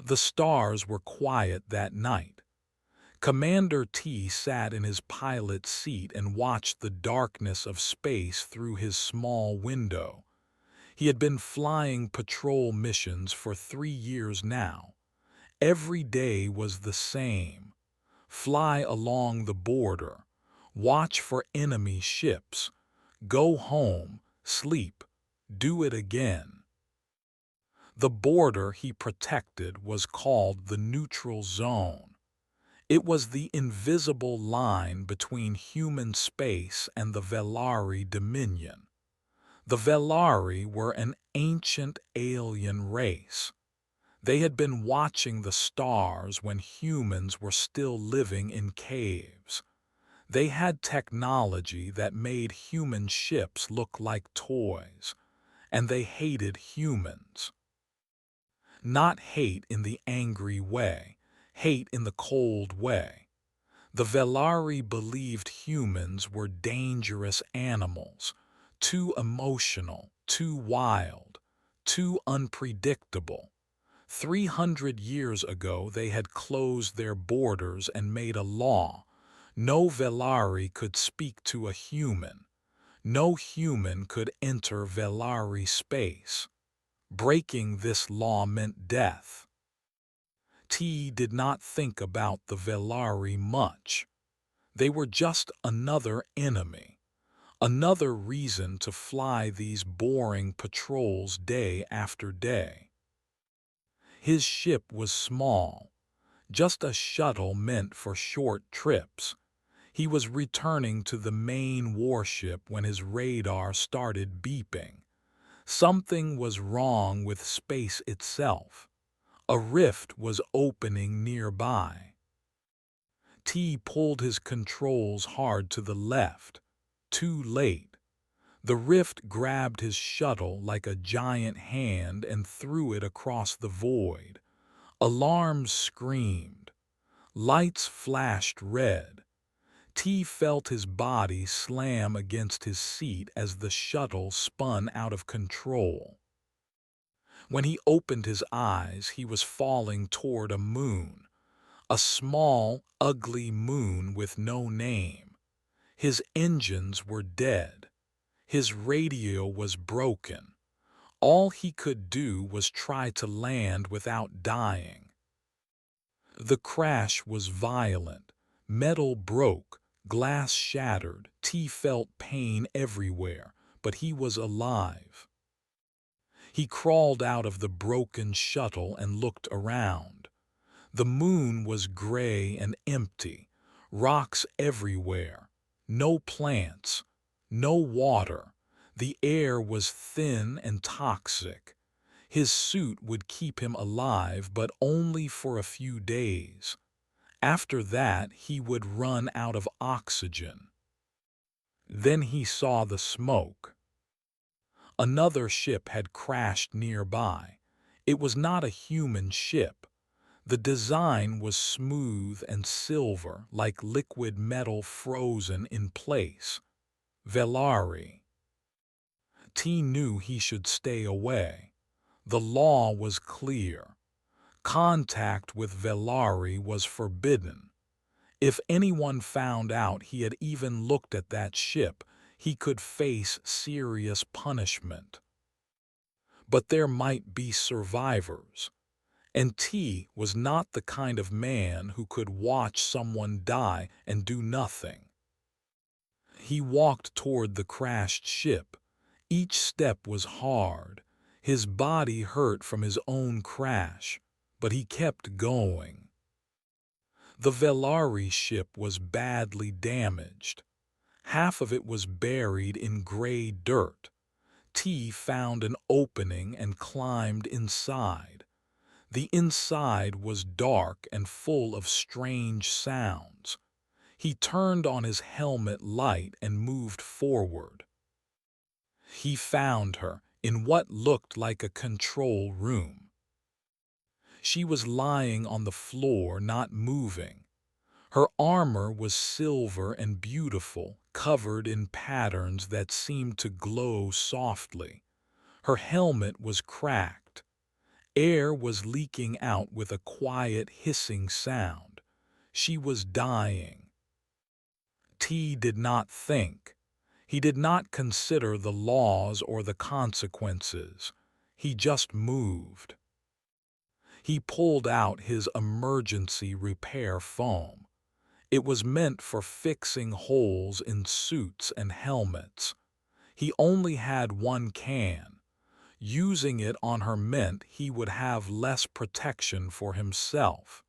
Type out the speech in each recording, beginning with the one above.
The stars were quiet that night. Commander T sat in his pilot's seat and watched the darkness of space through his small window. He had been flying patrol missions for 3 years now. Every day was the same. Fly along the border, watch for enemy ships, go home, sleep, do it again. The border he protected was called the neutral zone. It was the invisible line between human space and the Velari Dominion. The Velari were an ancient alien race. They had been watching the stars when humans were still living in caves. They had technology that made human ships look like toys, and they hated humans. Not hate in the angry way, hate in the cold way. The Velari believed humans were dangerous animals, too emotional, too wild, too unpredictable. 300 years ago they had closed their borders and made a law. No Velari could speak to a human. No human could enter Velari space. Breaking this law meant death. T did not think about the Velari much. They were just another enemy, another reason to fly these boring patrols day after day. His ship was small, just a shuttle meant for short trips. He was returning to the main warship when his radar started beeping. Something was wrong with space itself. A rift was opening nearby. T pulled his controls hard to the left. Too late. The rift grabbed his shuttle like a giant hand and threw it across the void. Alarms screamed. Lights flashed red. T felt his body slam against his seat as the shuttle spun out of control. When he opened his eyes, he was falling toward a moon. A small, ugly moon with no name. His engines were dead. His radio was broken. All he could do was try to land without dying. The crash was violent. Metal broke, glass shattered. T felt pain everywhere, but he was alive. He crawled out of the broken shuttle and looked around. The moon was gray and empty, rocks everywhere, no plants, no water. The air was thin and toxic. His suit would keep him alive, but only for a few days. After that, he would run out of oxygen. Then he saw the smoke. Another ship had crashed nearby. It was not a human ship. The design was smooth and silver, like liquid metal frozen in place. Velari. T knew he should stay away. The law was clear. Contact with Velari was forbidden. If anyone found out he had even looked at that ship, he could face serious punishment. But there might be survivors. And T was not the kind of man who could watch someone die and do nothing. He walked toward the crashed ship. Each step was hard. His body hurt from his own crash, but he kept going. The Velari ship was badly damaged. Half of it was buried in gray dirt. T found an opening and climbed inside. The inside was dark and full of strange sounds. He turned on his helmet light and moved forward. He found her in what looked like a control room. She was lying on the floor, not moving. Her armor was silver and beautiful, covered in patterns that seemed to glow softly. Her helmet was cracked. Air was leaking out with a quiet hissing sound. She was dying. T did not think. He did not consider the laws or the consequences. He just moved. He pulled out his emergency repair foam. It was meant for fixing holes in suits and helmets. He only had one can. Using it on her meant he would have less protection for himself.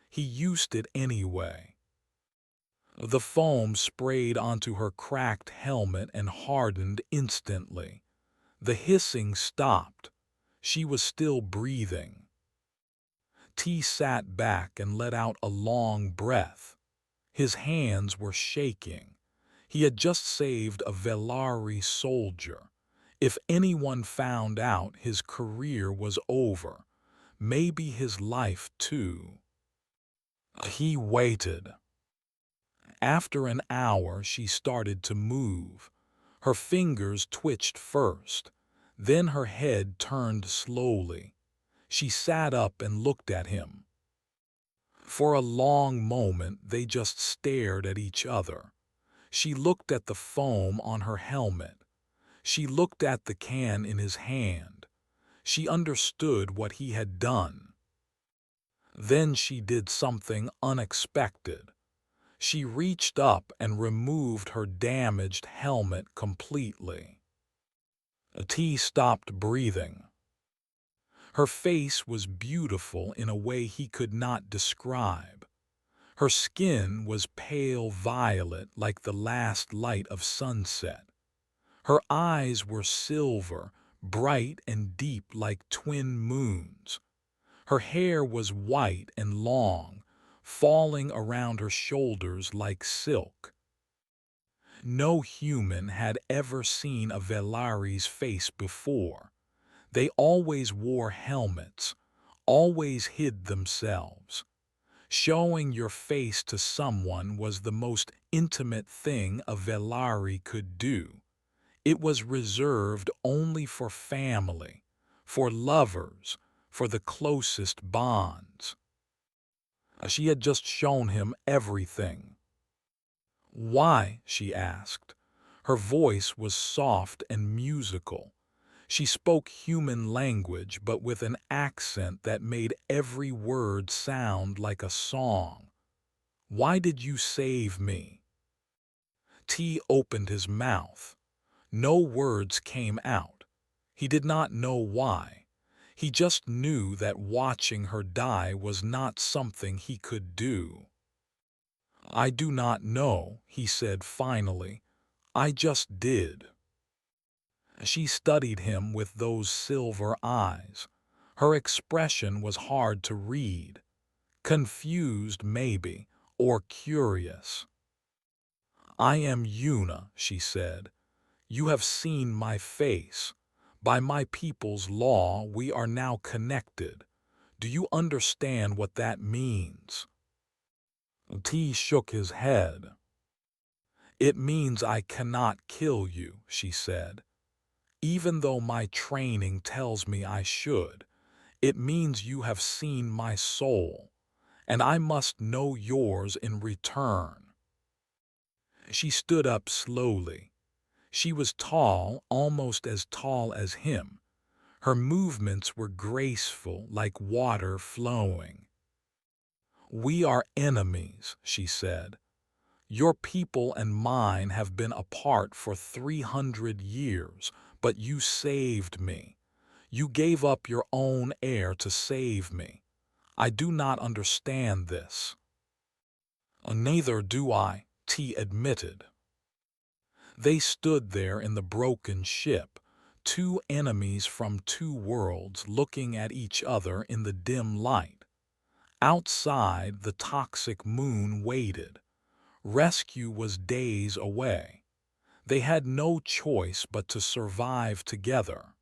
He used it anyway. The foam sprayed onto her cracked helmet and hardened instantly. The hissing stopped. She was still breathing. T sat back and let out a long breath. His hands were shaking. He had just saved a Velari soldier. If anyone found out, his career was over. Maybe his life too. He waited. After an hour, she started to move. Her fingers twitched first. Then her head turned slowly. She sat up and looked at him. For a long moment, they just stared at each other. She looked at the foam on her helmet. She looked at the can in his hand. She understood what he had done. Then she did something unexpected. She reached up and removed her damaged helmet completely. T stopped breathing. Her face was beautiful in a way he could not describe. Her skin was pale violet like the last light of sunset. Her eyes were silver, bright and deep like twin moons. Her hair was white and long, falling around her shoulders like silk. No human had ever seen a Velari's face before. They always wore helmets, always hid themselves. Showing your face to someone was the most intimate thing a Velari could do. It was reserved only for family, for lovers, for the closest bonds. She had just shown him everything. "Why?" she asked. Her voice was soft and musical. She spoke human language, but with an accent that made every word sound like a song. "Why did you save me?" T opened his mouth. No words came out. He did not know why. He just knew that watching her die was not something he could do. "I do not know," he said finally. "I just did." She studied him with those silver eyes. Her expression was hard to read. Confused, maybe, or curious. "I am Yuna," she said. "You have seen my face. By my people's law, we are now connected. Do you understand what that means?" T shook his head. "It means I cannot kill you," she said. "Even though my training tells me I should, it means you have seen my soul, and I must know yours in return." She stood up slowly. She was tall, almost as tall as him. Her movements were graceful, like water flowing. "We are enemies," she said. "Your people and mine have been apart for 300 years, but you saved me. You gave up your own heir to save me. I do not understand this." "Neither do I," T admitted. They stood there in the broken ship, two enemies from two worlds looking at each other in the dim light. Outside, the toxic moon waited. Rescue was days away. They had no choice but to survive together.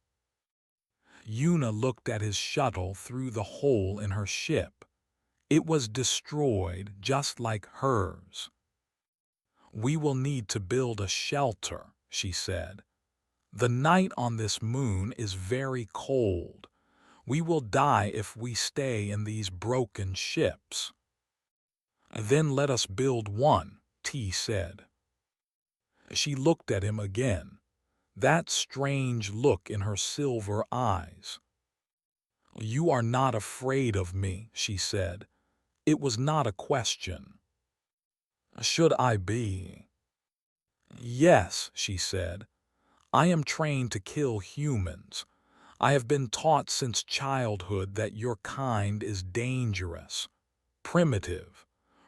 Yuna looked at his shuttle through the hole in her ship. It was destroyed just like hers. "We will need to build a shelter," she said. "The night on this moon is very cold. We will die if we stay in these broken ships." "Then let us build one," T said. She looked at him again, that strange look in her silver eyes. "You are not afraid of me," she said. It was not a question. "Should I be?" "Yes," she said. "I am trained to kill humans. I have been taught since childhood that your kind is dangerous, primitive,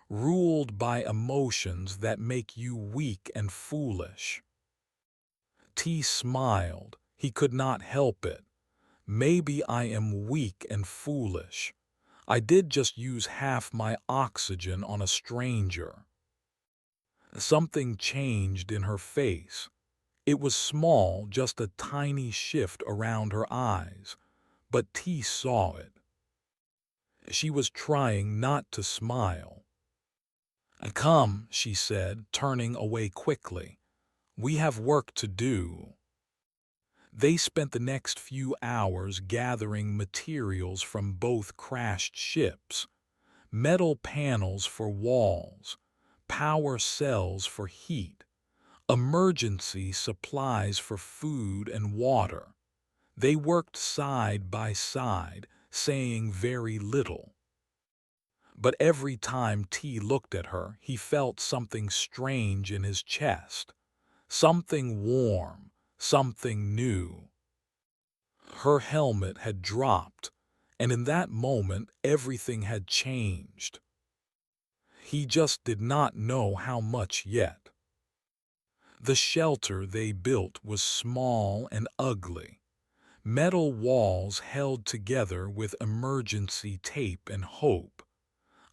ruled by emotions that make you weak and foolish." T smiled. He could not help it. "Maybe I am weak and foolish. I did just use half my oxygen on a stranger." Something changed in her face. It was small, just a tiny shift around her eyes, but T saw it. She was trying not to smile. "Come," she said, turning away quickly. "We have work to do." They spent the next few hours gathering materials from both crashed ships: metal panels for walls, power cells for heat, emergency supplies for food and water. They worked side by side, saying very little. But every time T looked at her, he felt something strange in his chest, something warm, something new. Her helmet had dropped, and in that moment everything had changed. He just did not know how much yet. The shelter they built was small and ugly. Metal walls held together with emergency tape and hope.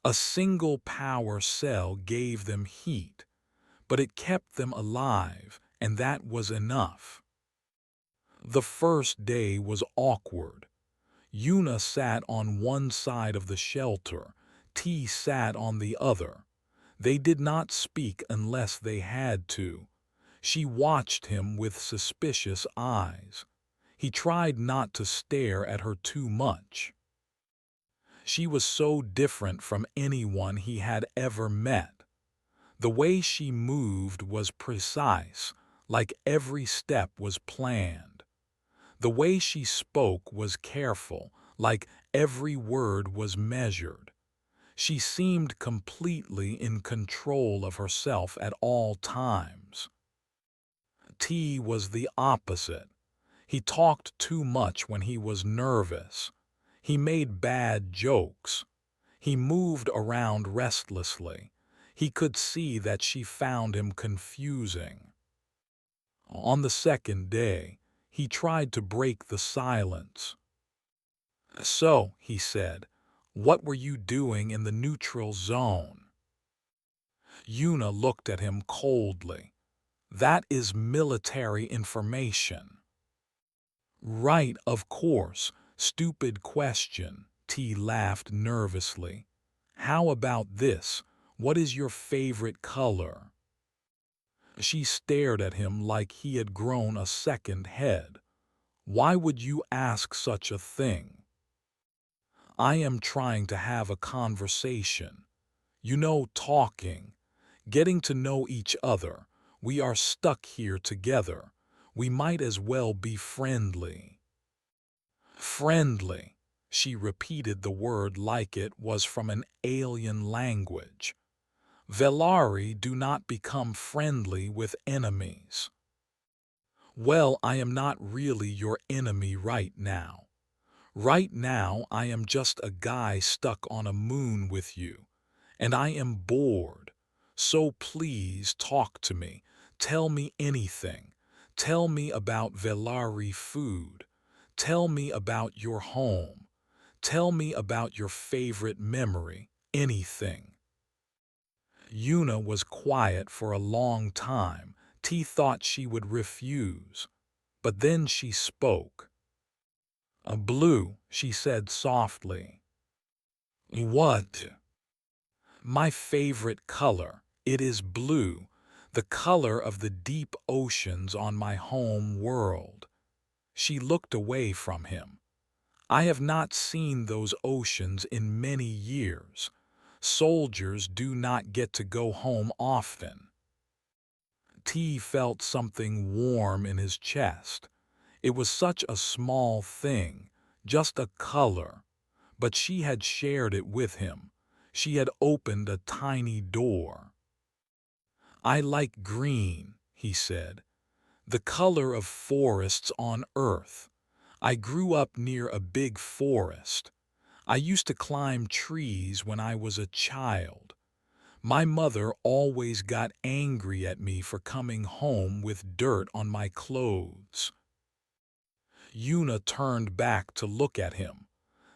A single power cell gave them heat, but it kept them alive, and that was enough. The first day was awkward. Yuna sat on one side of the shelter, T sat on the other. They did not speak unless they had to. She watched him with suspicious eyes. He tried not to stare at her too much. She was so different from anyone he had ever met. The way she moved was precise, like every step was planned. The way she spoke was careful, like every word was measured. She seemed completely in control of herself at all times. T was the opposite. He talked too much when he was nervous. He made bad jokes. He moved around restlessly. He could see that she found him confusing. On the second day, he tried to break the silence. "So," he said, "what were you doing in the neutral zone?" Yuna looked at him coldly. "That is military information." "Right, of course. Stupid question." T laughed nervously. "How about this? What is your favorite color?" She stared at him like he had grown a second head. "Why would you ask such a thing?" "I am trying to have a conversation. You know, talking, getting to know each other. We are stuck here together. We might as well be friendly." "Friendly." She repeated the word like it was from an alien language. "Velari do not become friendly with enemies." "Well, I am not really your enemy right now. Right now, I am just a guy stuck on a moon with you, and I am bored. So please talk to me. Tell me anything. Tell me about Velari food. Tell me about your home. Tell me about your favorite memory. Anything." Yuna was quiet for a long time. T thought she would refuse, but then she spoke. "A blue," she said softly. "What?" "My favorite color. It is blue, the color of the deep oceans on my home world." She looked away from him. I have not seen those oceans in many years. Soldiers do not get to go home often. T felt something warm in his chest. It was such a small thing, just a color, but she had shared it with him. She had opened a tiny door. I like green, he said, the color of forests on Earth. I grew up near a big forest. I used to climb trees when I was a child. My mother always got angry at me for coming home with dirt on my clothes. Una turned back to look at him.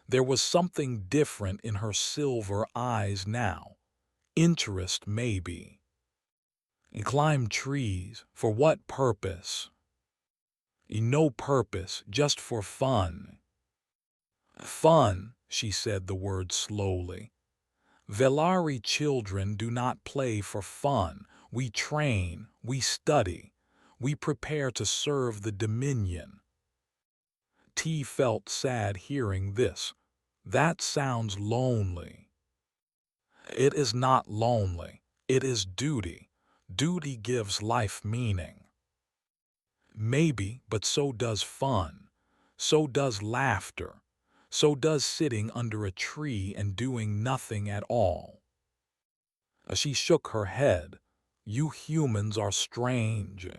There was something different in her silver eyes now. Interest, maybe. And climb trees, for what purpose? No purpose, just for fun. Fun, she said the word slowly. Velari children do not play for fun. We train, we study, we prepare to serve the Dominion. T felt sad hearing this. That sounds lonely. It is not lonely. It is duty. Duty gives life meaning. Maybe, but so does fun. So does laughter. So does sitting under a tree and doing nothing at all. She shook her head. You humans are strange.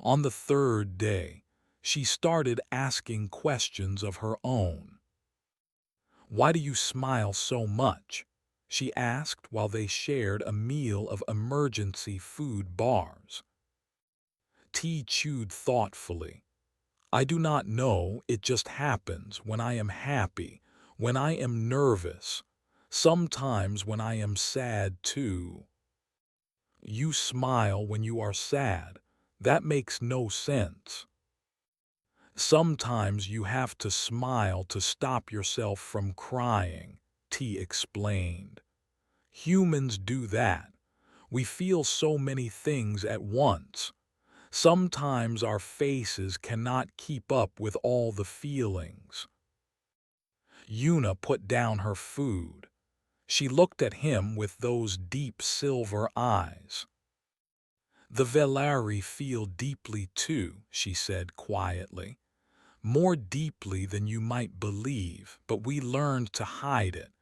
On the third day, she started asking questions of her own. Why do you smile so much? She asked while they shared a meal of emergency food bars. T chewed thoughtfully. I do not know, it just happens when I am happy, when I am nervous, sometimes when I am sad too. You smile when you are sad. That makes no sense. Sometimes you have to smile to stop yourself from crying, T explained. Humans do that. We feel so many things at once. Sometimes our faces cannot keep up with all the feelings. Una put down her food. She looked at him with those deep silver eyes. The Velari feel deeply too, she said quietly. More deeply than you might believe, but we learned to hide it.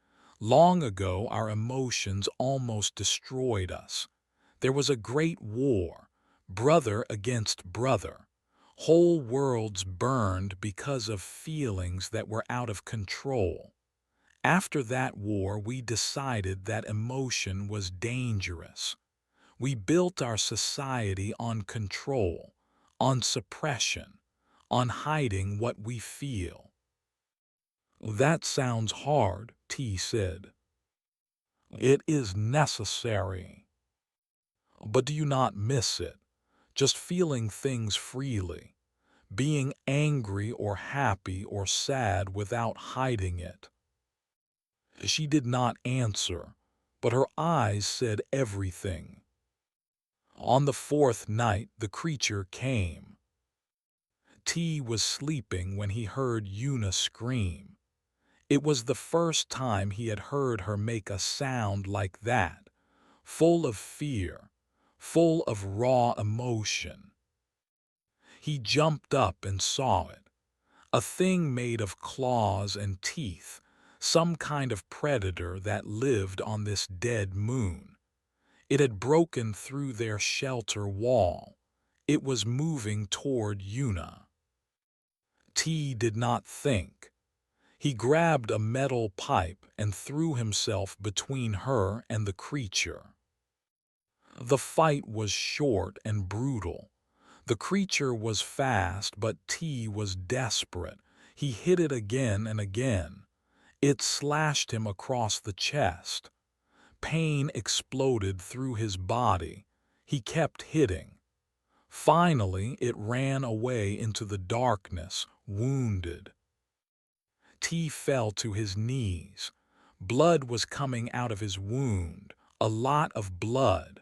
Long ago our emotions almost destroyed us. There was a great war, brother against brother. Whole worlds burned because of feelings that were out of control. After that war we decided that emotion was dangerous. We built our society on control, on suppression, on hiding what we feel. That sounds hard, T said. It is necessary. But do you not miss it? Just feeling things freely, being angry or happy or sad without hiding it. She did not answer, but her eyes said everything. On the fourth night the creature came. T was sleeping when he heard Una scream. It was the first time he had heard her make a sound like that, full of fear, full of raw emotion. He jumped up and saw it, a thing made of claws and teeth, some kind of predator that lived on this dead moon. It had broken through their shelter wall. It was moving toward Una. T did not think. He grabbed a metal pipe and threw himself between her and the creature. The fight was short and brutal. The creature was fast, but T was desperate. He hit it again and again. It slashed him across the chest. Pain exploded through his body. He kept hitting. Finally, it ran away into the darkness, wounded. T fell to his knees. Blood was coming out of his wound, a lot of blood.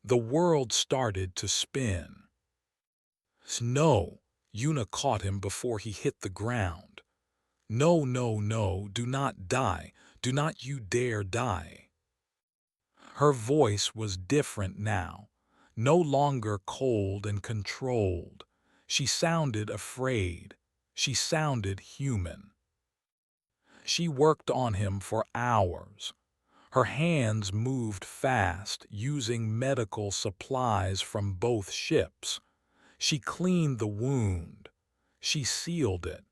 The world started to spin. No, Una caught him before he hit the ground. No, no, no, do not die. Do not you dare die. Her voice was different now, no longer cold and controlled. She sounded afraid. She sounded human. She worked on him for hours. Her hands moved fast, using medical supplies from both ships. She cleaned the wound. She sealed it.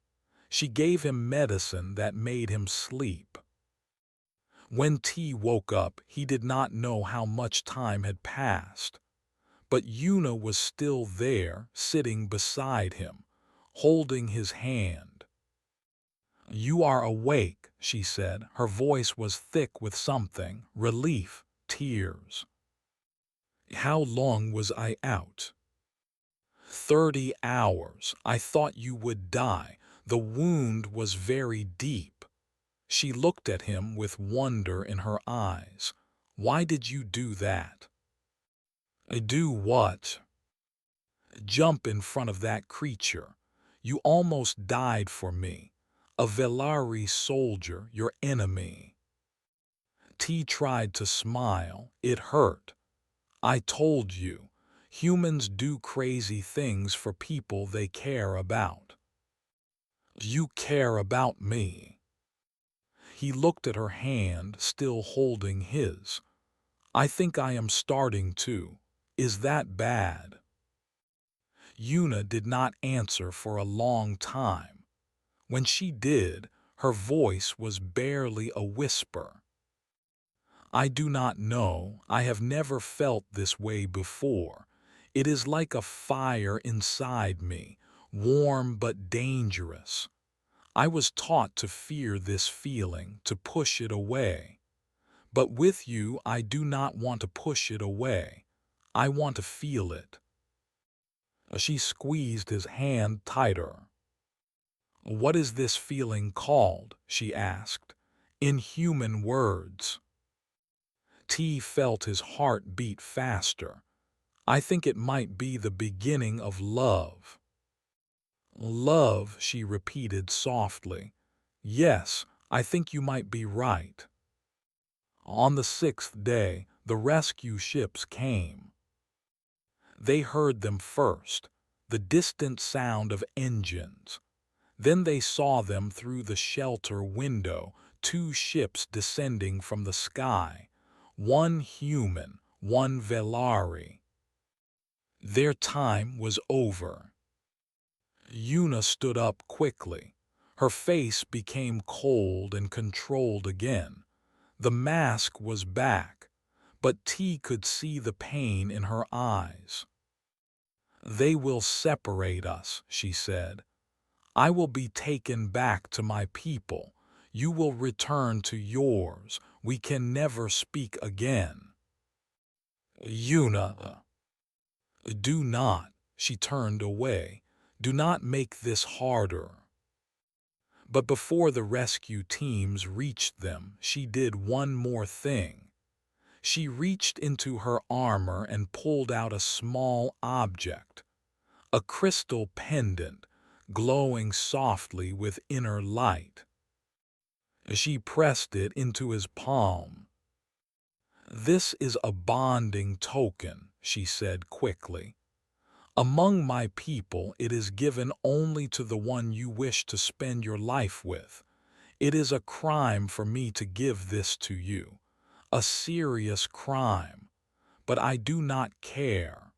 She gave him medicine that made him sleep. When T woke up, he did not know how much time had passed. But Yuna was still there, sitting beside him, holding his hand. "You are awake," she said. Her voice was thick with something, relief, tears. "How long was I out?" 30 hours. I thought you would die. The wound was very deep." She looked at him with wonder in her eyes. "Why did you do that?" "Do what?" "Jump in front of that creature. You almost died for me. A Velari soldier, your enemy." T tried to smile. It hurt. "I told you. Humans do crazy things for people they care about." "You care about me." He looked at her hand, still holding his. "I think I am starting to. Is that bad?" Yuna did not answer for a long time. When she did, her voice was barely a whisper. "I do not know. I have never felt this way before. It is like a fire inside me, warm but dangerous. I was taught to fear this feeling, to push it away. But with you, I do not want to push it away. I want to feel it." She squeezed his hand tighter. "What is this feeling called?" she asked, in human words. T felt his heart beat faster. "I think it might be the beginning of love." "Love," she repeated softly. "Yes, I think you might be right." On the 6th day, the rescue ships came. They heard them first, the distant sound of engines. Then they saw them through the shelter window, 2 ships descending from the sky, one human, one Velari. Their time was over. Yuna stood up quickly. Her face became cold and controlled again. The mask was back, but T could see the pain in her eyes. "They will separate us," she said. "I will be taken back to my people. You will return to yours. We can never speak again." "Yuna." "Do not." She turned away. "Do not make this harder." But before the rescue teams reached them, she did one more thing. She reached into her armor and pulled out a small object, a crystal pendant, glowing softly with inner light. She pressed it into his palm. "This is a bonding token," she said quickly. "Among my people it is given only to the one you wish to spend your life with. It is a crime for me to give this to you, a serious crime, but I do not care."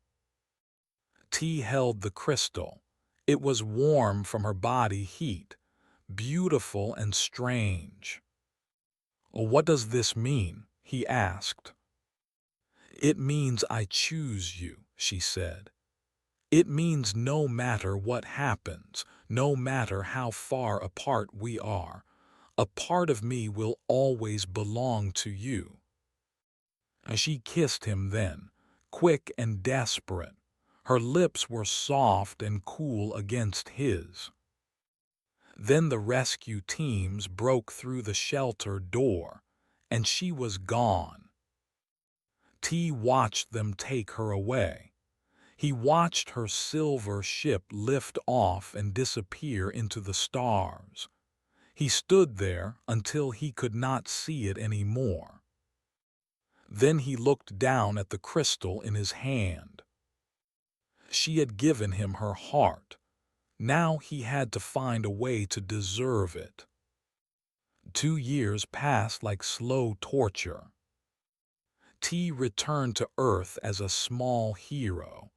T held the crystal. It was warm from her body heat, beautiful and strange. "What does this mean?" he asked. "It means I choose you," she said. "It means no matter what happens, no matter how far apart we are, a part of me will always belong to you." She kissed him then, quick and desperate. Her lips were soft and cool against his. Then the rescue teams broke through the shelter door, and she was gone. T watched them take her away. He watched her silver ship lift off and disappear into the stars. He stood there until he could not see it anymore. Then he looked down at the crystal in his hand. She had given him her heart. Now he had to find a way to deserve it. 2 years passed like slow torture. T returned to Earth as a small hero,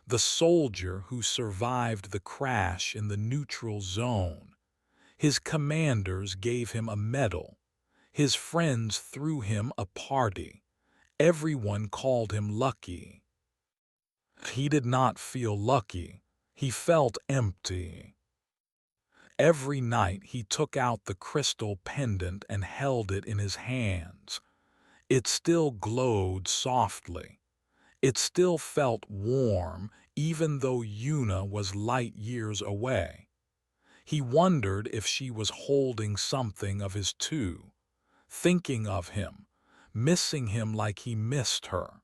the soldier who survived the crash in the neutral zone. His commanders gave him a medal. His friends threw him a party. Everyone called him lucky. He did not feel lucky. He felt empty. Every night he took out the crystal pendant and held it in his hands. It still glowed softly. It still felt warm, even though Yuna was light years away. He wondered if she was holding something of his too, thinking of him, missing him like he missed her.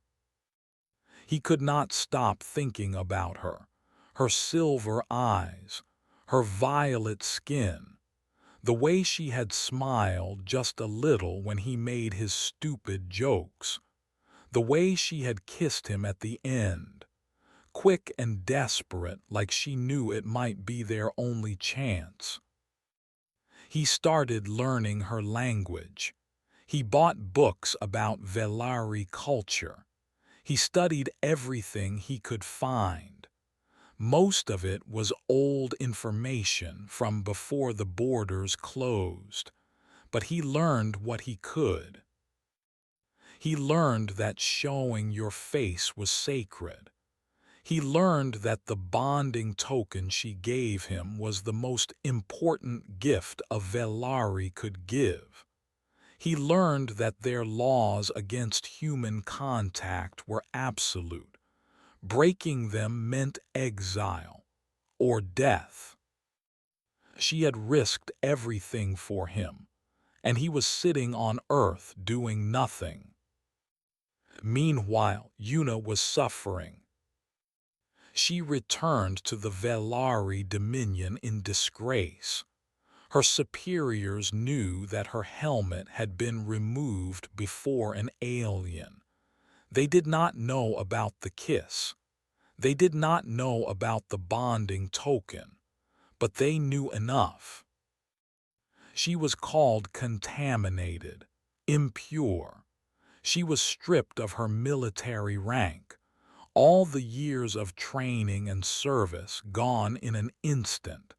He could not stop thinking about her, her silver eyes, her violet skin, the way she had smiled just a little when he made his stupid jokes, the way she had kissed him at the end, quick and desperate like she knew it might be their only chance. He started learning her language. He bought books about Velari culture. He studied everything he could find. Most of it was old information from before the borders closed, but he learned what he could. He learned that showing your face was sacred. He learned that the bonding token she gave him was the most important gift a Velari could give. He learned that their laws against human contact were absolute. Breaking them meant exile or death. She had risked everything for him, and he was sitting on Earth doing nothing. Meanwhile, Yuna was suffering. She returned to the Velari dominion in disgrace. Her superiors knew that her helmet had been removed before an alien. They did not know about the kiss. They did not know about the bonding token, but they knew enough. She was called contaminated, impure. She was stripped of her military rank. All the years of training and service gone in an instant.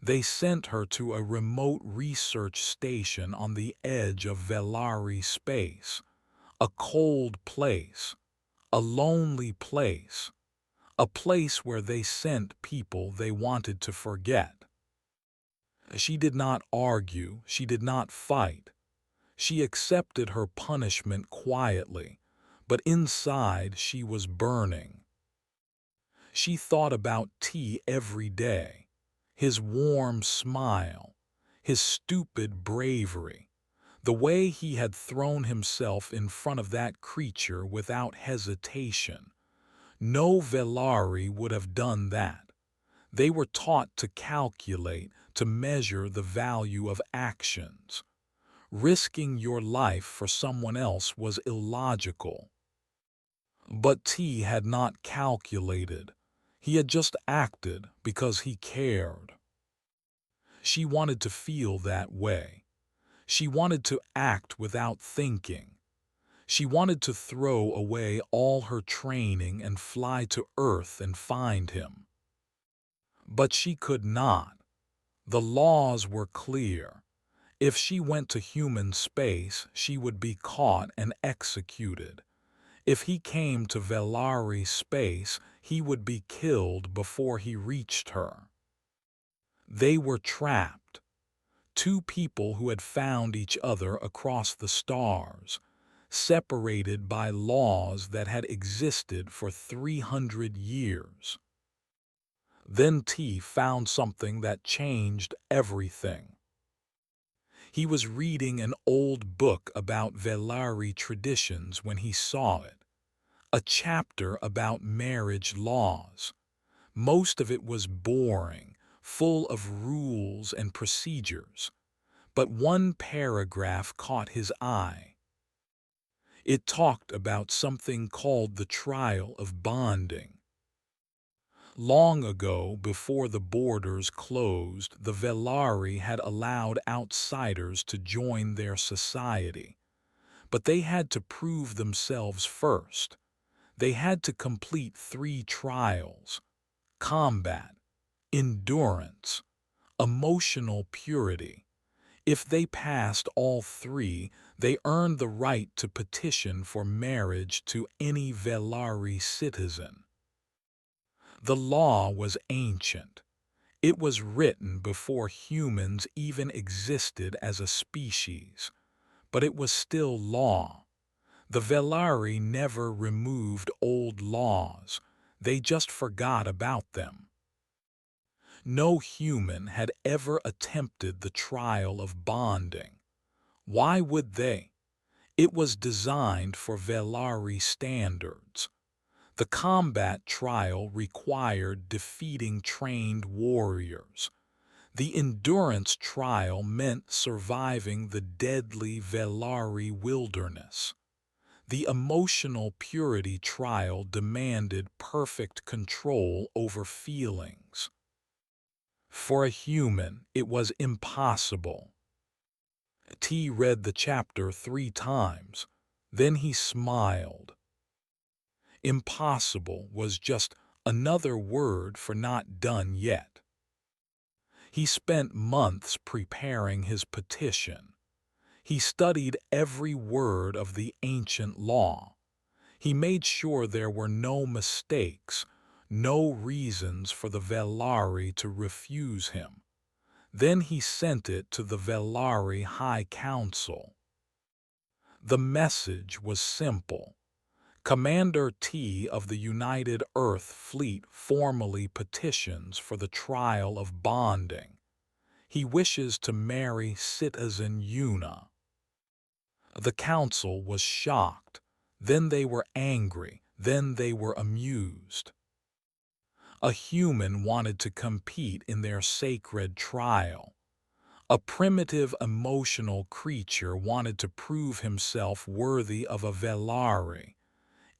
They sent her to a remote research station on the edge of Velari space, a cold place, a lonely place, a place where they sent people they wanted to forget. She did not argue, she did not fight. She accepted her punishment quietly, but inside she was burning. She thought about T every day, his warm smile, his stupid bravery, the way he had thrown himself in front of that creature without hesitation. No Velari would have done that. They were taught to calculate, to measure the value of actions. Risking your life for someone else was illogical. But T had not calculated. He had just acted because he cared. She wanted to feel that way. She wanted to act without thinking. She wanted to throw away all her training and fly to Earth and find him. But she could not. The laws were clear. If she went to human space, she would be caught and executed. If he came to Velari space, he would be killed before he reached her. They were trapped. Two people who had found each other across the stars, separated by laws that had existed for 300 years. Then T found something that changed everything. He was reading an old book about Velari traditions when he saw it. A chapter about marriage laws. Most of it was boring, full of rules and procedures. But one paragraph caught his eye. It talked about something called the trial of bonding. Long ago, before the borders closed, the Velari had allowed outsiders to join their society. But they had to prove themselves first. They had to complete 3 trials: combat, endurance, emotional purity. If they passed all 3, they earned the right to petition for marriage to any Velari citizen. The law was ancient. It was written before humans even existed as a species, but it was still law. The Velari never removed old laws, they just forgot about them. No human had ever attempted the trial of bonding. Why would they? It was designed for Velari standards. The combat trial required defeating trained warriors. The endurance trial meant surviving the deadly Velari wilderness. The emotional purity trial demanded perfect control over feelings. For a human, it was impossible. T read the chapter 3 times. Then he smiled. Impossible was just another word for not done yet. He spent months preparing his petition. He studied every word of the ancient law. He made sure there were no mistakes, no reasons for the Velari to refuse him. Then he sent it to the Velari High Council. The message was simple. Commander T of the United Earth Fleet formally petitions for the trial of bonding. He wishes to marry citizen Una. The council was shocked. Then they were angry. Then they were amused. A human wanted to compete in their sacred trial. A primitive emotional creature wanted to prove himself worthy of a Velari.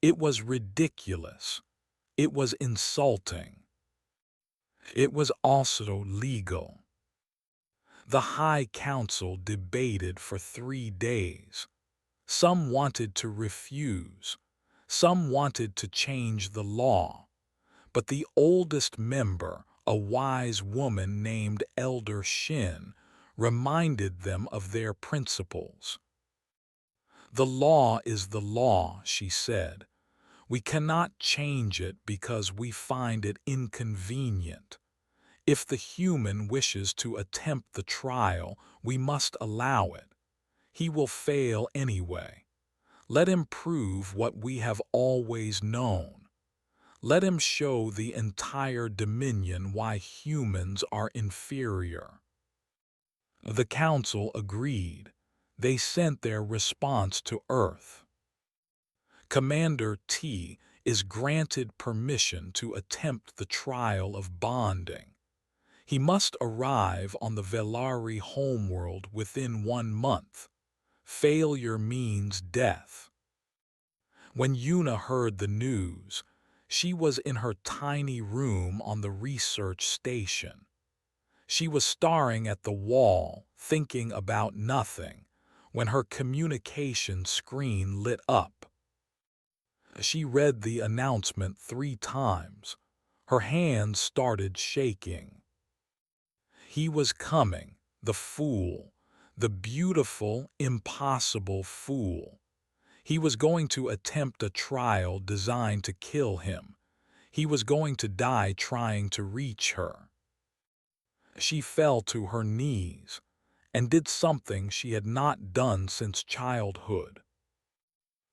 It was ridiculous. It was insulting. It was also legal. The High Council debated for 3 days. Some wanted to refuse. Some wanted to change the law. But the oldest member, a wise woman named Elder Shin, reminded them of their principles. The law is the law, she said. We cannot change it because we find it inconvenient. If the human wishes to attempt the trial, we must allow it. He will fail anyway. Let him prove what we have always known. Let him show the entire Dominion why humans are inferior. The Council agreed. They sent their response to Earth. Commander T is granted permission to attempt the trial of bonding. He must arrive on the Velari homeworld within 1 month. Failure means death. When Una heard the news, she was in her tiny room on the research station. She was staring at the wall, thinking about nothing, when her communication screen lit up. She read the announcement 3 times. Her hands started shaking. He was coming, the fool, the beautiful, impossible fool. He was going to attempt a trial designed to kill him. He was going to die trying to reach her. She fell to her knees and did something she had not done since childhood.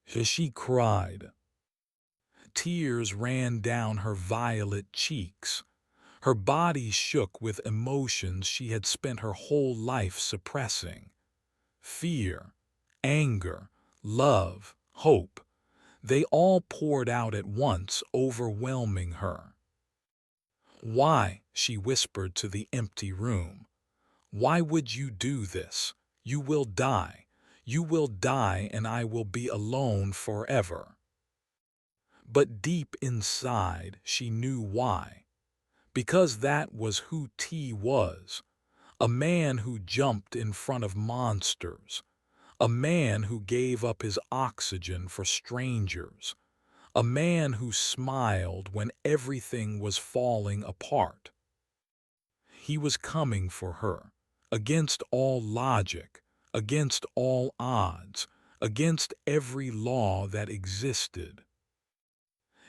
She cried. Tears ran down her violet cheeks. Her body shook with emotions she had spent her whole life suppressing. Fear, anger, love, hope. They all poured out at once, overwhelming her. "Why?" she whispered to the empty room. "Why would you do this? You will die. You will die, and I will be alone forever." But deep inside, she knew why. Because that was who T was. A man who jumped in front of monsters. A man who gave up his oxygen for strangers. A man who smiled when everything was falling apart. He was coming for her, against all logic, against all odds, against every law that existed.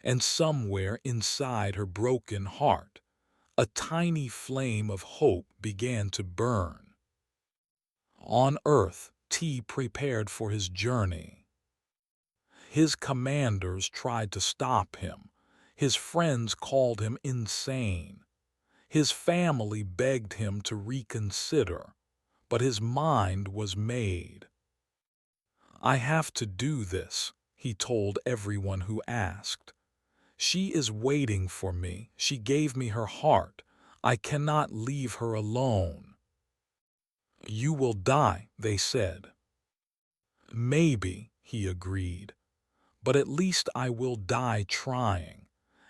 And somewhere inside her broken heart, a tiny flame of hope began to burn. On Earth, T prepared for his journey. His commanders tried to stop him. His friends called him insane. His family begged him to reconsider, but his mind was made. "I have to do this," he told everyone who asked. "She is waiting for me. She gave me her heart. I cannot leave her alone." "You will die," they said. "Maybe," he agreed, "but at least I will die trying.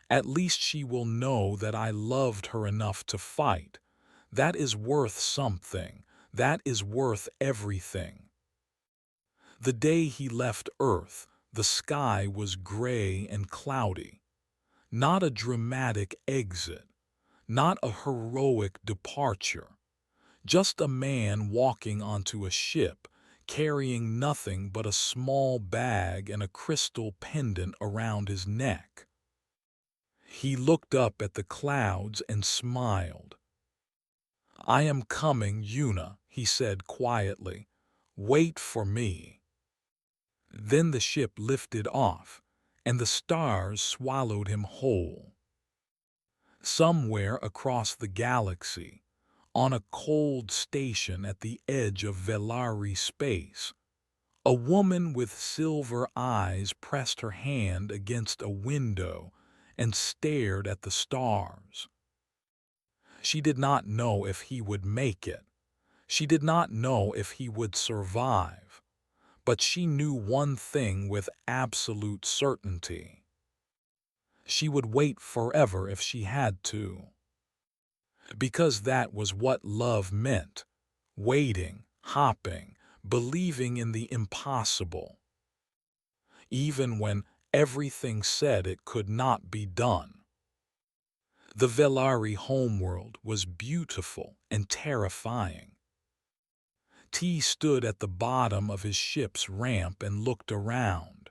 At least she will know that I loved her enough to fight. That is worth something. That is worth everything." The day he left Earth, the sky was gray and cloudy. Not a dramatic exit, not a heroic departure. Just a man walking onto a ship, carrying nothing but a small bag and a crystal pendant around his neck. He looked up at the clouds and smiled. "I am coming, Yuna," he said quietly. "Wait for me." Then the ship lifted off, and the stars swallowed him whole. Somewhere across the galaxy, on a cold station at the edge of Velari space, a woman with silver eyes pressed her hand against a window and stared at the stars. She did not know if he would make it. She did not know if he would survive. But she knew one thing with absolute certainty. She would wait forever if she had to. Because that was what love meant. Waiting, hopping, believing in the impossible. Even when everything said it could not be done. The Velari homeworld was beautiful and terrifying. T stood at the bottom of his ship's ramp and looked around.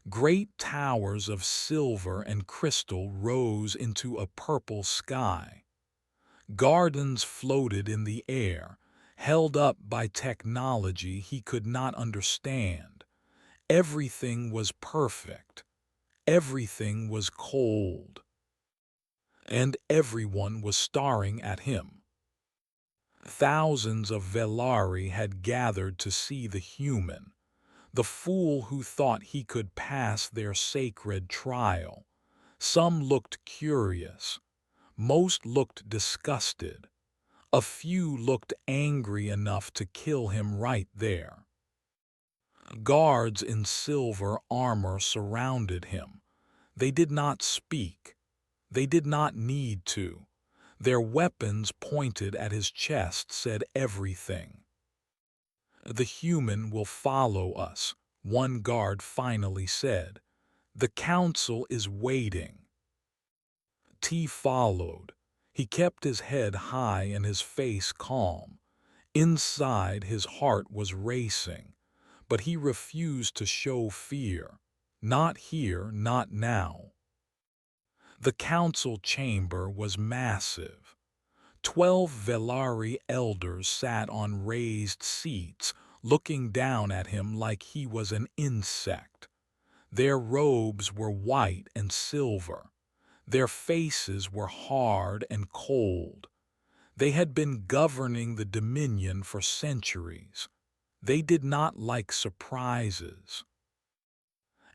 Great towers of silver and crystal rose into a purple sky. Gardens floated in the air, held up by technology he could not understand. Everything was perfect. Everything was cold. And everyone was staring at him. Thousands of Velari had gathered to see the human, the fool who thought he could pass their sacred trial. Some looked curious. Most looked disgusted. A few looked angry enough to kill him right there. Guards in silver armor surrounded him. They did not speak. They did not need to. Their weapons pointed at his chest said everything. "The human will follow us," one guard finally said. "The council is waiting." T followed. He kept his head high and his face calm. Inside, his heart was racing, but he refused to show fear. Not here, not now. The council chamber was massive. 12 Velari elders sat on raised seats, looking down at him like he was an insect. Their robes were white and silver. Their faces were hard and cold. They had been governing the Dominion for centuries. They did not like surprises.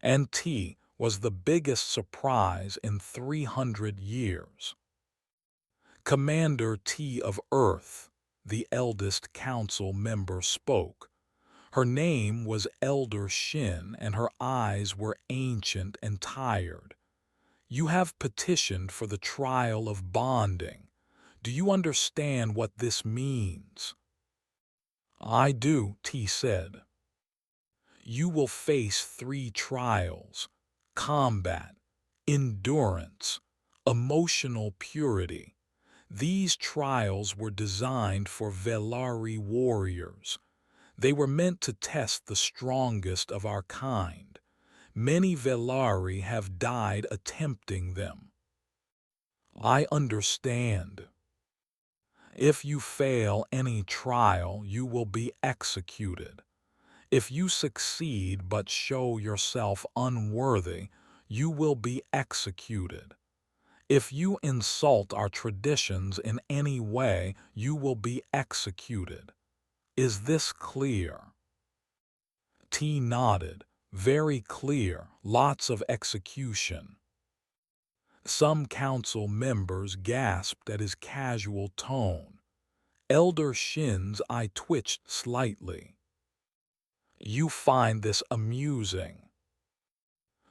And T was the biggest surprise in 300 years. Commander T of Earth, the eldest council member spoke. Her name was Elder Shin, and her eyes were ancient and tired. "You have petitioned for the trial of bonding. Do you understand what this means?" "I do," T said. "You will face 3 trials: combat, endurance, emotional purity. These trials were designed for Velari warriors. They were meant to test the strongest of our kind. Many Velari have died attempting them." "I understand. If you fail any trial, you will be executed. If you succeed but show yourself unworthy, you will be executed. If you insult our traditions in any way, you will be executed. Is this clear?" T nodded. "Very clear. Lots of execution." Some council members gasped at his casual tone. Elder Shin's eye twitched slightly. "You find this amusing?"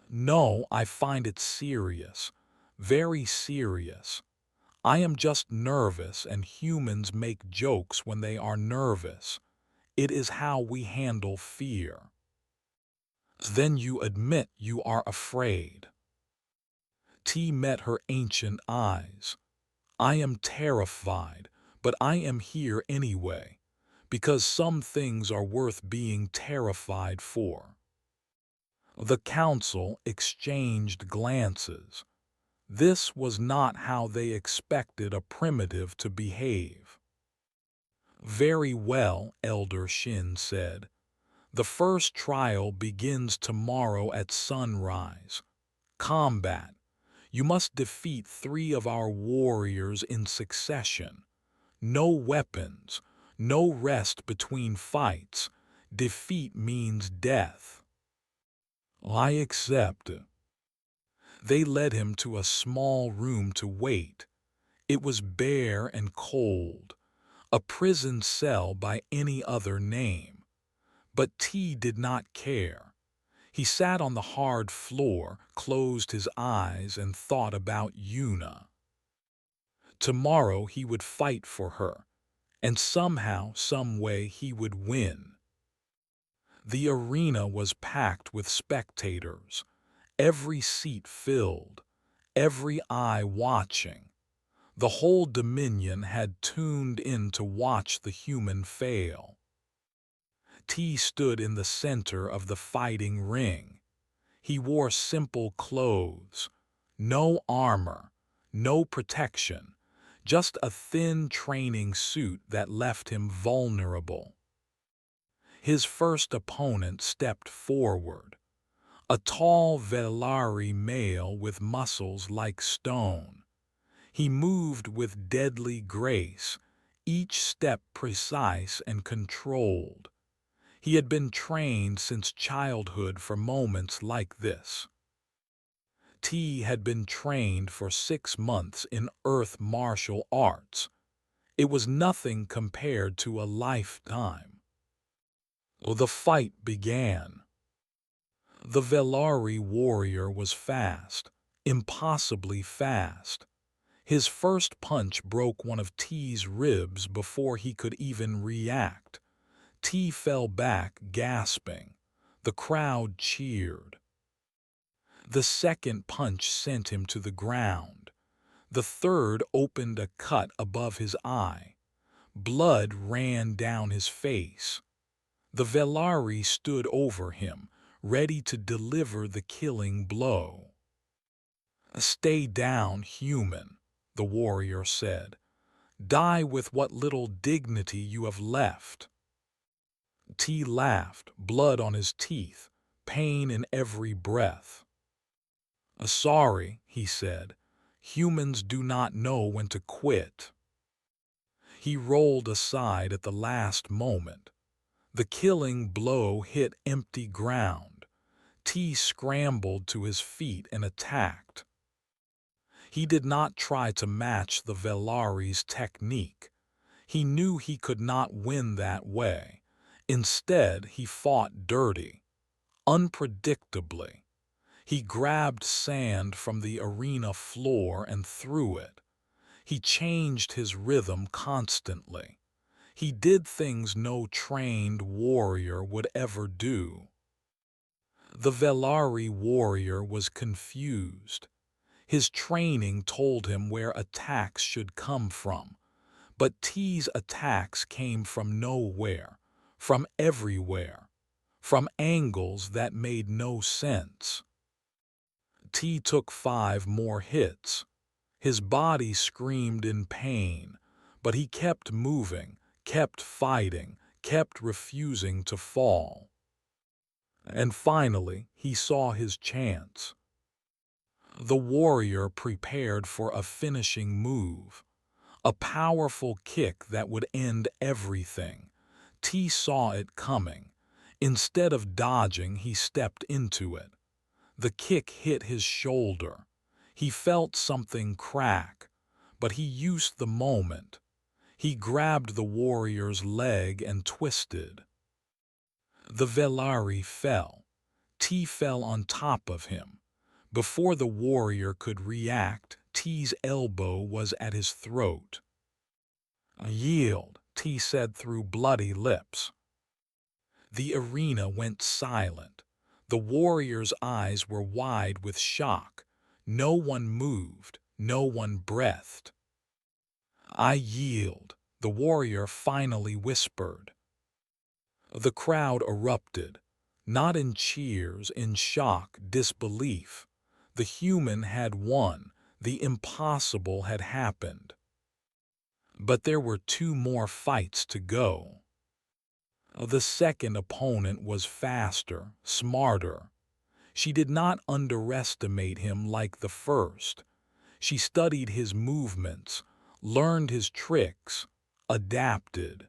"No, I find it serious. Very serious. I am just nervous, and humans make jokes when they are nervous. It is how we handle fear." "Then you admit you are afraid?" T met her ancient eyes. "I am terrified, but I am here anyway, because some things are worth being terrified for." The council exchanged glances. This was not how they expected a primitive to behave. "Very well," Elder Shin said. "The first trial begins tomorrow at sunrise. Combat. You must defeat 3 of our warriors in succession. No weapons, no rest between fights. Defeat means death." "I accept." They led him to a small room to wait. It was bare and cold, a prison cell by any other name. But T did not care. He sat on the hard floor, closed his eyes, and thought about Yuna. Tomorrow he would fight for her, and somehow, some way he would win. The arena was packed with spectators, every seat filled, every eye watching. The whole Dominion had tuned in to watch the human fail. T stood in the center of the fighting ring. He wore simple clothes, no armor, no protection, just a thin training suit that left him vulnerable. His first opponent stepped forward, a tall Velari male with muscles like stone. He moved with deadly grace, each step precise and controlled. He had been trained since childhood for moments like this. T had been trained for 6 months in earth martial arts. It was nothing compared to a lifetime. The fight began. The Velari warrior was fast, impossibly fast. His first punch broke one of T's ribs before he could even react. T fell back, gasping. The crowd cheered. The second punch sent him to the ground. The third opened a cut above his eye. Blood ran down his face. The Velari stood over him, ready to deliver the killing blow. "Stay down, human," the warrior said. "Die with what little dignity you have left." T laughed, blood on his teeth, pain in every breath. "Sorry," he said. "Humans do not know when to quit." He rolled aside at the last moment. The killing blow hit empty ground. T scrambled to his feet and attacked. He did not try to match the Velari's technique. He knew he could not win that way. Instead, he fought dirty, unpredictably. He grabbed sand from the arena floor and threw it. He changed his rhythm constantly. He did things no trained warrior would ever do. The Velari warrior was confused. His training told him where attacks should come from, but T's attacks came from nowhere, from everywhere, from angles that made no sense. T took 5 more hits. His body screamed in pain, but he kept moving, kept fighting, kept refusing to fall. And finally, he saw his chance. The warrior prepared for a finishing move, a powerful kick that would end everything. T saw it coming. Instead of dodging, he stepped into it. The kick hit his shoulder. He felt something crack, but he used the moment. He grabbed the warrior's leg and twisted. The Velari fell. T fell on top of him. Before the warrior could react, T's elbow was at his throat. "Yield," T said through bloody lips. The arena went silent. The warrior's eyes were wide with shock. No one moved, no one breathed. "I yield," the warrior finally whispered. The crowd erupted, not in cheers, in shock, disbelief. The human had won. The impossible had happened. But there were 2 more fights to go. The second opponent was faster, smarter. She did not underestimate him like the first. She studied his movements, learned his tricks, adapted.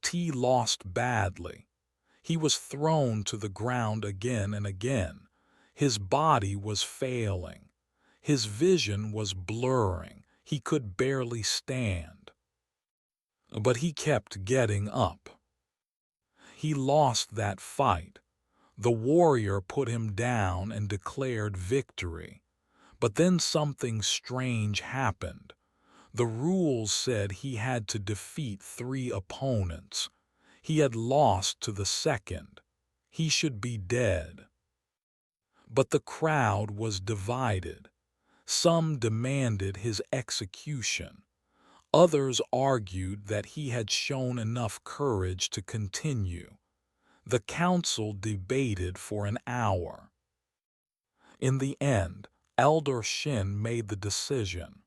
T lost badly. He was thrown to the ground again and again. His body was failing. His vision was blurring. He could barely stand. But he kept getting up. He lost that fight. The warrior put him down and declared victory. But then something strange happened. The rules said he had to defeat 3 opponents. He had lost to the second. He should be dead. But the crowd was divided. Some demanded his execution. Others argued that he had shown enough courage to continue. The council debated for an hour. In the end, Elder Shin made the decision.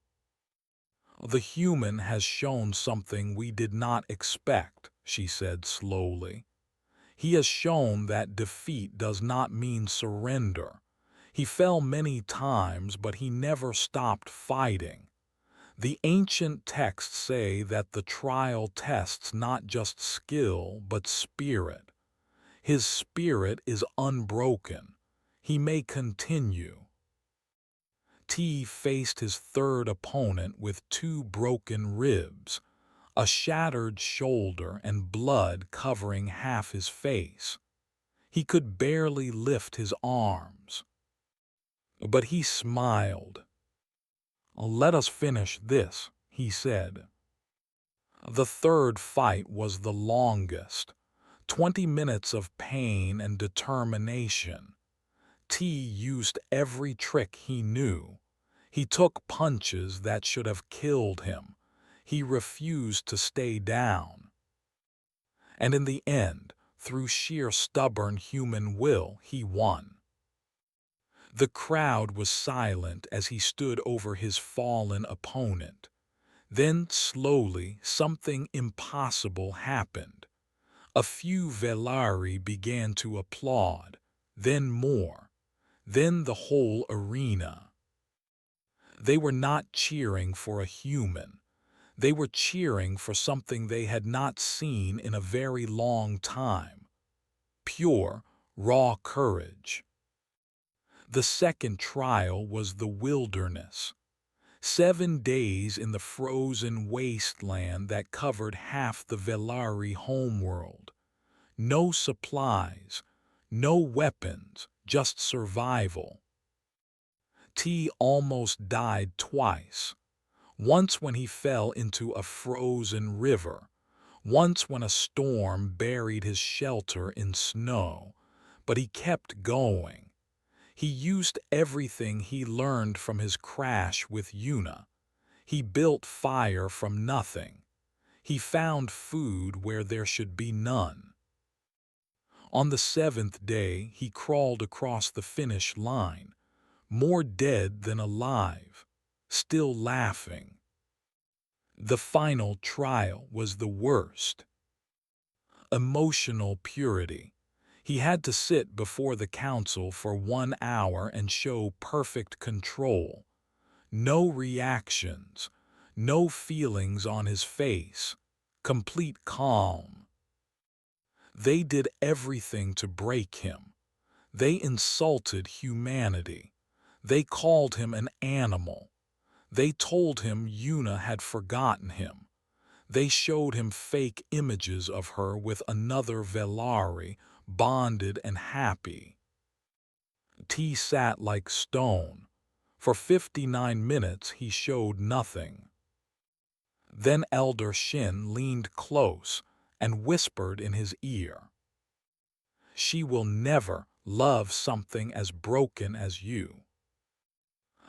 "The human has shown something we did not expect," she said slowly. "He has shown that defeat does not mean surrender. He fell many times, but he never stopped fighting. The ancient texts say that the trial tests not just skill, but spirit. His spirit is unbroken. He may continue." T faced his third opponent with 2 broken ribs, a shattered shoulder, and blood covering half his face. He could barely lift his arms. But he smiled. "Let us finish this," he said. The third fight was the longest. 20 minutes of pain and determination. T used every trick he knew. He took punches that should have killed him. He refused to stay down. And in the end, through sheer stubborn human will, he won. The crowd was silent as he stood over his fallen opponent. Then, slowly, something impossible happened. A few Velari began to applaud, then more, then the whole arena. They were not cheering for a human. They were cheering for something they had not seen in a very long time. Pure, raw courage. The second trial was the wilderness. 7 days in the frozen wasteland that covered half the Velari homeworld. No supplies, no weapons, just survival. T almost died twice. Once when he fell into a frozen river, once when a storm buried his shelter in snow, but he kept going. He used everything he learned from his crash with Yuna. He built fire from nothing. He found food where there should be none. On the 7th day, he crawled across the finish line, more dead than alive, still laughing. The final trial was the worst. Emotional purity. He had to sit before the council for 1 hour and show perfect control. No reactions, no feelings on his face, complete calm. They did everything to break him. They insulted humanity. They called him an animal. They told him Yuna had forgotten him. They showed him fake images of her with another Velari, bonded and happy. T sat like stone. For 59 minutes he showed nothing. Then Elder Shin leaned close and whispered in his ear, "She will never love something as broken as you."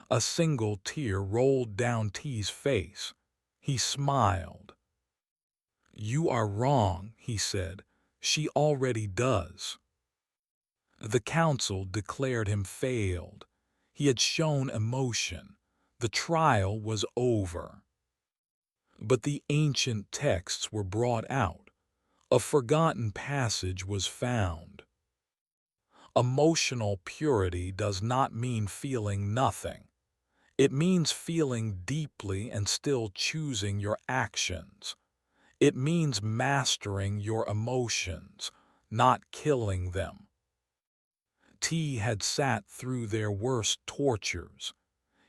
A single tear rolled down T's face. He smiled. "You are wrong," he said. "She already does." The council declared him failed. He had shown emotion. The trial was over. But the ancient texts were brought out. A forgotten passage was found. Emotional purity does not mean feeling nothing. It means feeling deeply and still choosing your actions. It means mastering your emotions, not killing them. T had sat through their worst tortures.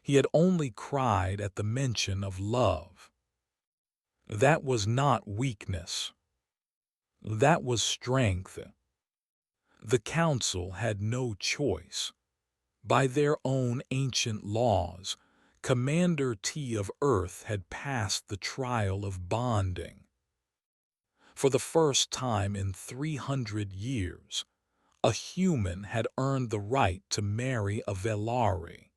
He had only cried at the mention of love. That was not weakness. That was strength. The council had no choice. By their own ancient laws, Commander T of Earth had passed the trial of bonding. For the first time in 300 years, a human had earned the right to marry a Velari.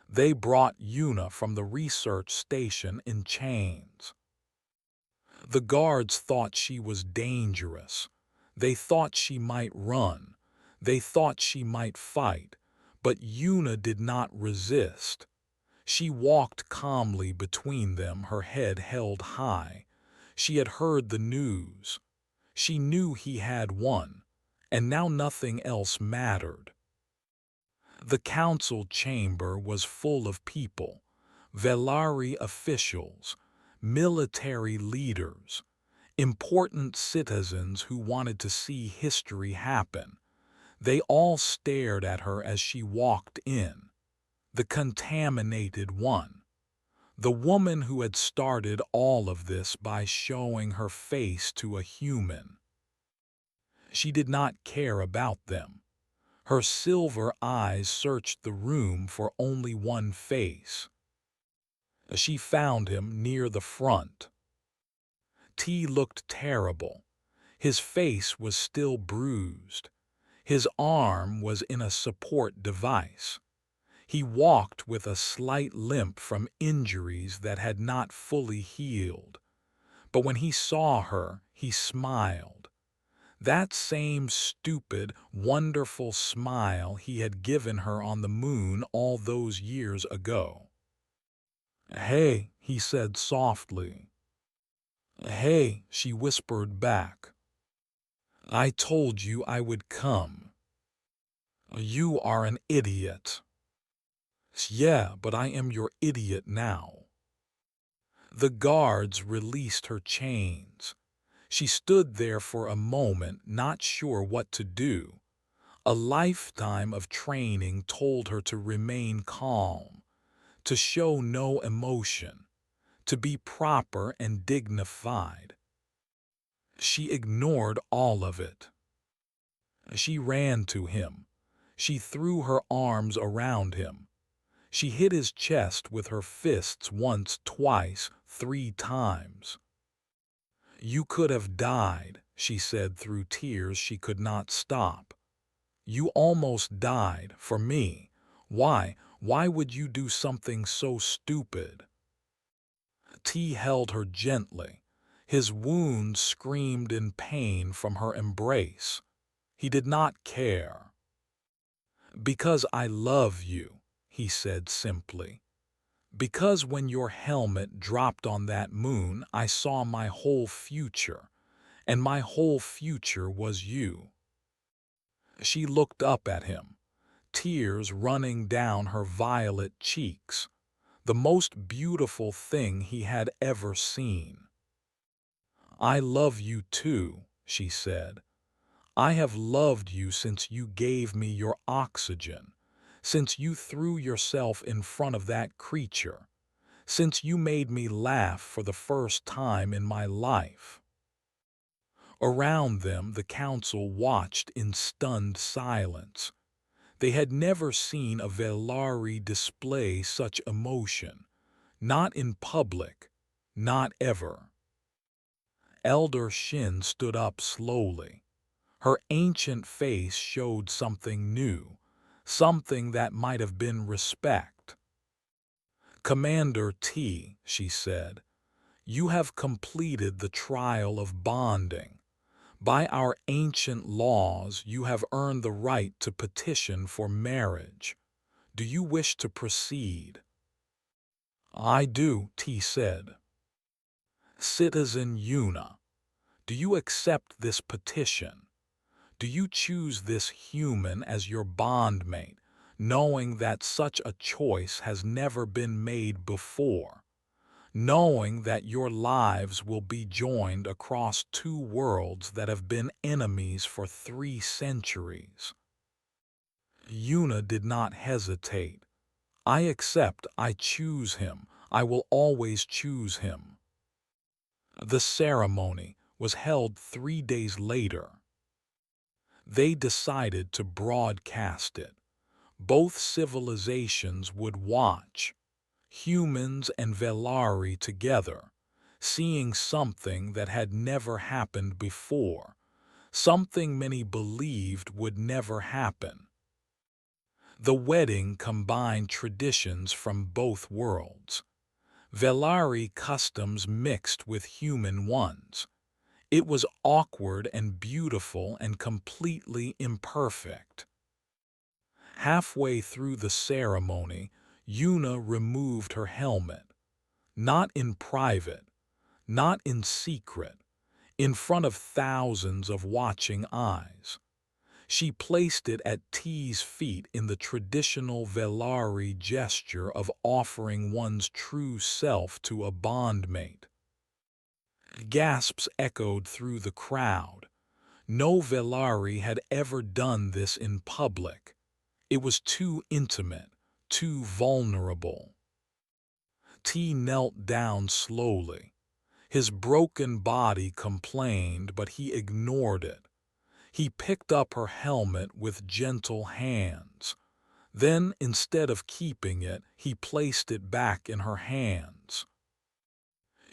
They brought Yuna from the research station in chains. The guards thought she was dangerous. They thought she might run. They thought she might fight. But Yuna did not resist. She walked calmly between them, her head held high. She had heard the news. She knew he had won, and now nothing else mattered. The council chamber was full of people, Velari officials, military leaders, important citizens who wanted to see history happen. They all stared at her as she walked in. The contaminated one. The woman who had started all of this by showing her face to a human. She did not care about them. Her silver eyes searched the room for only one face. She found him near the front. T looked terrible. His face was still bruised. His arm was in a support device. He walked with a slight limp from injuries that had not fully healed. But when he saw her, he smiled. That same stupid, wonderful smile he had given her on the moon all those years ago. "Hey," he said softly. "Hey," she whispered back. "I told you I would come." "You are an idiot." "Yeah, but I am your idiot now." The guards released her chains. She stood there for a moment, not sure what to do. A lifetime of training told her to remain calm, to show no emotion, to be proper and dignified. She ignored all of it. She ran to him. She threw her arms around him. She hit his chest with her fists once, twice, 3 times. "You could have died," she said through tears she could not stop. "You almost died for me. Why would you do something so stupid?" T held her gently. His wounds screamed in pain from her embrace. He did not care. "Because I love you," he said simply. "Because when your helmet dropped on that moon, I saw my whole future, and my whole future was you." She looked up at him, tears running down her violet cheeks, the most beautiful thing he had ever seen. "I love you too," she said. "I have loved you since you gave me your oxygen, since you threw yourself in front of that creature, since you made me laugh for the first time in my life." Around them, the council watched in stunned silence. They had never seen a Velari display such emotion, not in public, not ever. Elder Shin stood up slowly. Her ancient face showed something new, something that might have been respect. "Commander T," she said, "you have completed the trial of bonding. By our ancient laws, you have earned the right to petition for marriage. Do you wish to proceed?" "I do," T said. "Citizen Yuna, do you accept this petition? Do you choose this human as your bondmate, knowing that such a choice has never been made before? Knowing that your lives will be joined across 2 worlds that have been enemies for 3 centuries?" Yuna did not hesitate. "I accept, I choose him. I will always choose him." The ceremony was held 3 days later. They decided to broadcast it. Both civilizations would watch, humans and Velari together, seeing something that had never happened before, something many believed would never happen. The wedding combined traditions from both worlds. Velari customs mixed with human ones. It was awkward and beautiful and completely imperfect. Halfway through the ceremony, Yuna removed her helmet. Not in private, not in secret, in front of thousands of watching eyes. She placed it at T's feet in the traditional Velari gesture of offering one's true self to a bondmate. Gasps echoed through the crowd. No Velari had ever done this in public. It was too intimate, too vulnerable. T knelt down slowly. His broken body complained, but he ignored it. He picked up her helmet with gentle hands. Then, instead of keeping it, he placed it back in her hands.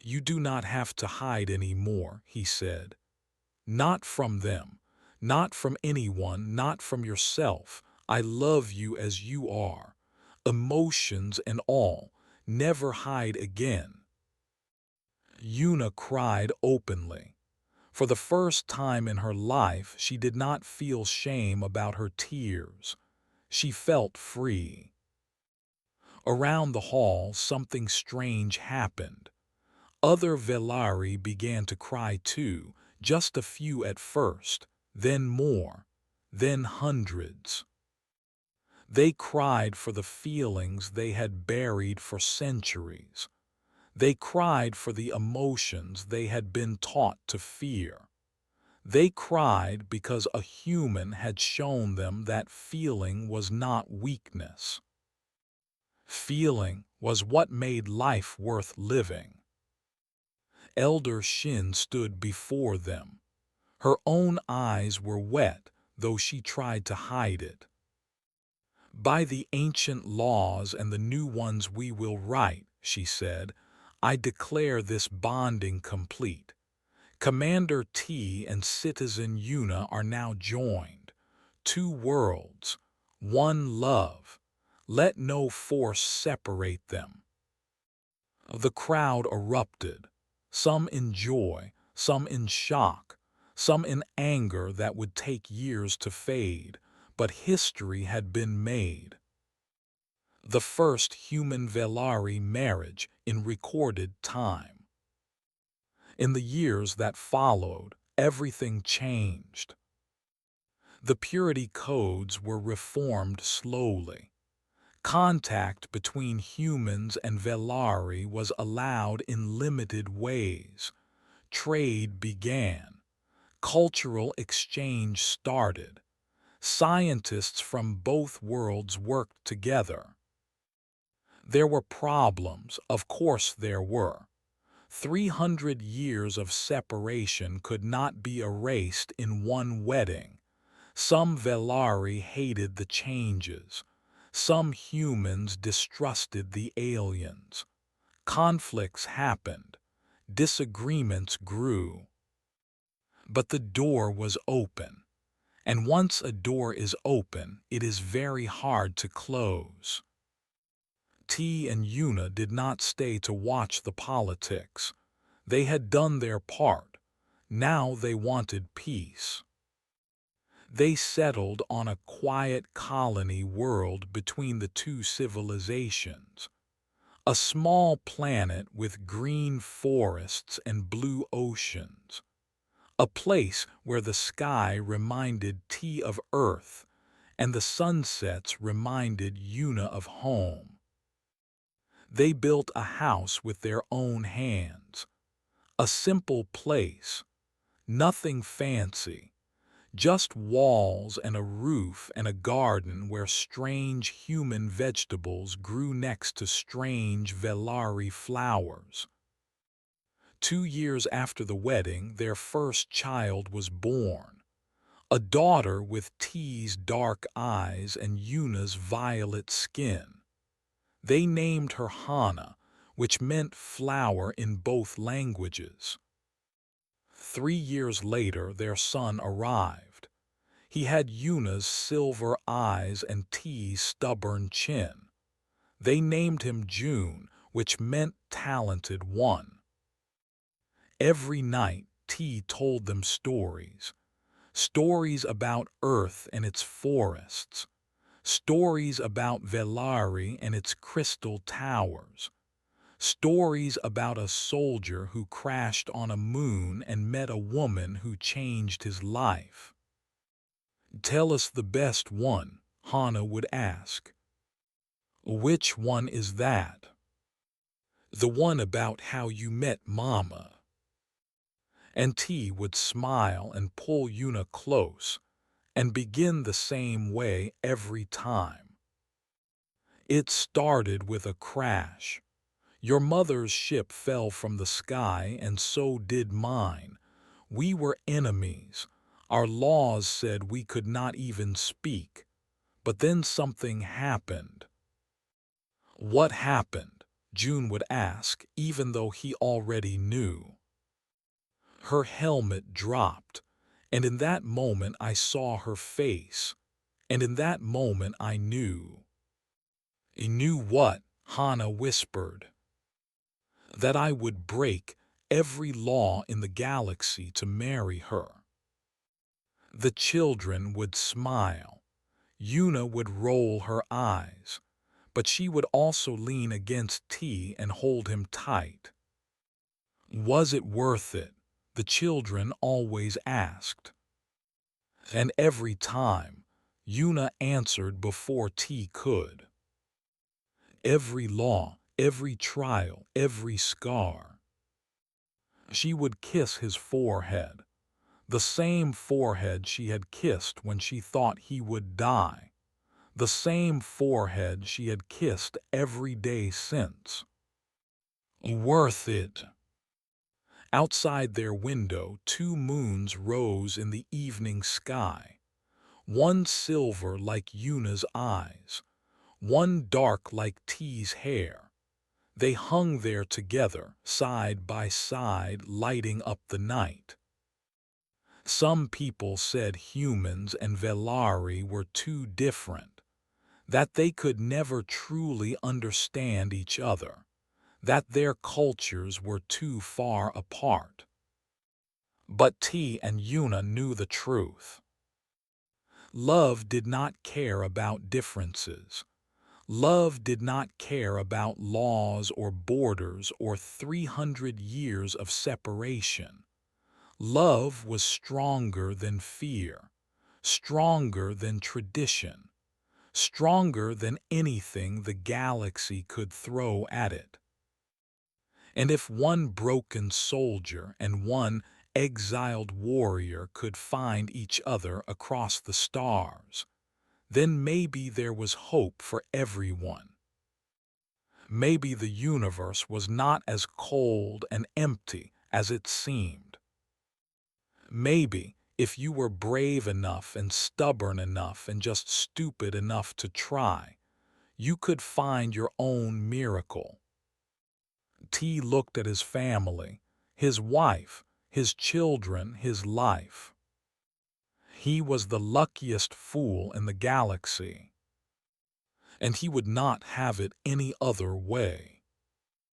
"You do not have to hide any more," he said. "Not from them, not from anyone, not from yourself. I love you as you are, emotions and all. Never hide again." Yuna cried openly. For the first time in her life, she did not feel shame about her tears. She felt free. Around the hall, something strange happened. Other Velari began to cry too, just a few at first, then more, then hundreds. They cried for the feelings they had buried for centuries. They cried for the emotions they had been taught to fear. They cried because a human had shown them that feeling was not weakness. Feeling was what made life worth living. Elder Shin stood before them. Her own eyes were wet, though she tried to hide it. "By the ancient laws and the new ones we will write," she said, "I declare this bonding complete. Commander T and Citizen Yuna are now joined. Two worlds, one love. Let no force separate them." The crowd erupted, some in joy, some in shock, some in anger that would take years to fade, but history had been made. The first human-Velari marriage in recorded time. In the years that followed, everything changed. The purity codes were reformed slowly. Contact between humans and Velari was allowed in limited ways. Trade began. Cultural exchange started. Scientists from both worlds worked together. There were problems, of course there were. 300 years of separation could not be erased in one wedding. Some Velari hated the changes. Some humans distrusted the aliens. Conflicts happened. Disagreements grew. But the door was open. And once a door is open, it is very hard to close. T and Yuna did not stay to watch the politics. They had done their part. Now they wanted peace. They settled on a quiet colony world between the two civilizations. A small planet with green forests and blue oceans. A place where the sky reminded T of Earth and the sunsets reminded Yuna of home. They built a house with their own hands. A simple place. Nothing fancy. Just walls and a roof and a garden where strange human vegetables grew next to strange Velari flowers. 2 years after the wedding, their first child was born. A daughter with T's dark eyes and Yuna's violet skin. They named her Hana, which meant flower in both languages. 3 years later, their son arrived. He had Yuna's silver eyes and T's stubborn chin. They named him June, which meant talented one. Every night, T told them stories. Stories about Earth and its forests. Stories about Velari and its crystal towers. Stories about a soldier who crashed on a moon and met a woman who changed his life. "Tell us the best one," Hana would ask. "Which one is that?" "The one about how you met Mama." And T would smile and pull Yuna close and begin the same way every time. "It started with a crash. Your mother's ship fell from the sky and so did mine. We were enemies. Our laws said we could not even speak. But then something happened." "What happened?" June would ask, even though he already knew. Her helmet dropped, and in that moment I saw her face, and in that moment I knew. "You knew what?" Hana whispered. "That I would break every law in the galaxy to marry her." The children would smile. Yuna would roll her eyes, but she would also lean against T and hold him tight. "Was it worth it?" the children always asked. And every time, Yuna answered before T could. Every law, every trial, every scar. She would kiss his forehead, the same forehead she had kissed when she thought he would die, the same forehead she had kissed every day since. Worth it. Outside their window, 2 moons rose in the evening sky, one silver like Yuna's eyes, one dark like T's hair. They hung there together, side by side, lighting up the night. Some people said humans and Velari were too different, that they could never truly understand each other, that their cultures were too far apart. But T and Yuna knew the truth. Love did not care about differences. Love did not care about laws or borders or 300 years of separation. Love was stronger than fear, stronger than tradition, stronger than anything the galaxy could throw at it. And if one broken soldier and one exiled warrior could find each other across the stars, then maybe there was hope for everyone. Maybe the universe was not as cold and empty as it seemed. Maybe, if you were brave enough and stubborn enough and just stupid enough to try, you could find your own miracle. T looked at his family, his wife, his children, his life. He was the luckiest fool in the galaxy, and he would not have it any other way.